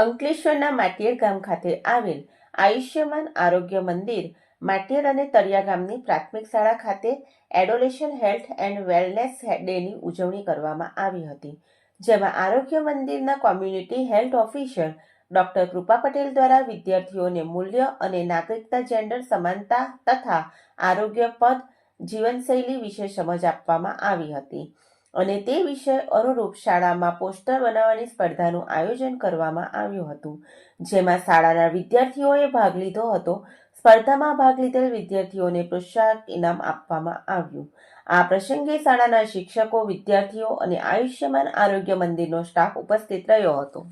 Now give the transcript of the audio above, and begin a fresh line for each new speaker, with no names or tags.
અંકલેશ્વરના માટિયડ ગામ ખાતે આવેલ આયુષ્યમાન આરોગ્ય મંદિર માટિયડ અને તળિયા ગામની પ્રાથમિક શાળા ખાતે એડોલેશન હેલ્થ એન્ડ વેલનેસ ડેની ઉજવણી કરવામાં આવી હતી, જેમાં આરોગ્ય મંદિરના કોમ્યુનિટી હેલ્થ ઓફિસર ડોક્ટર કૃપા પટેલ દ્વારા વિદ્યાર્થીઓને મૂલ્ય અને નાગરિકતા, જેન્ડર સમાનતા તથા આરોગ્યપ્રદ જીવનશૈલી વિશે સમજ આપવામાં આવી હતી અને તે વિષય અનુરૂપ શાળામાં પોસ્ટર બનાવવાની સ્પર્ધાનું આયોજન કરવામાં આવ્યું હતું, જેમાં શાળાના વિદ્યાર્થીઓએ ભાગ લીધો હતો. સ્પર્ધામાં ભાગ લીધેલ વિદ્યાર્થીઓને પ્રોત્સાહક ઇનામ આપવામાં આવ્યું. આ પ્રસંગે શાળાના શિક્ષકો, વિદ્યાર્થીઓ અને આયુષ્યમાન આરોગ્ય મંદિરનો સ્ટાફ ઉપસ્થિત રહ્યો હતો.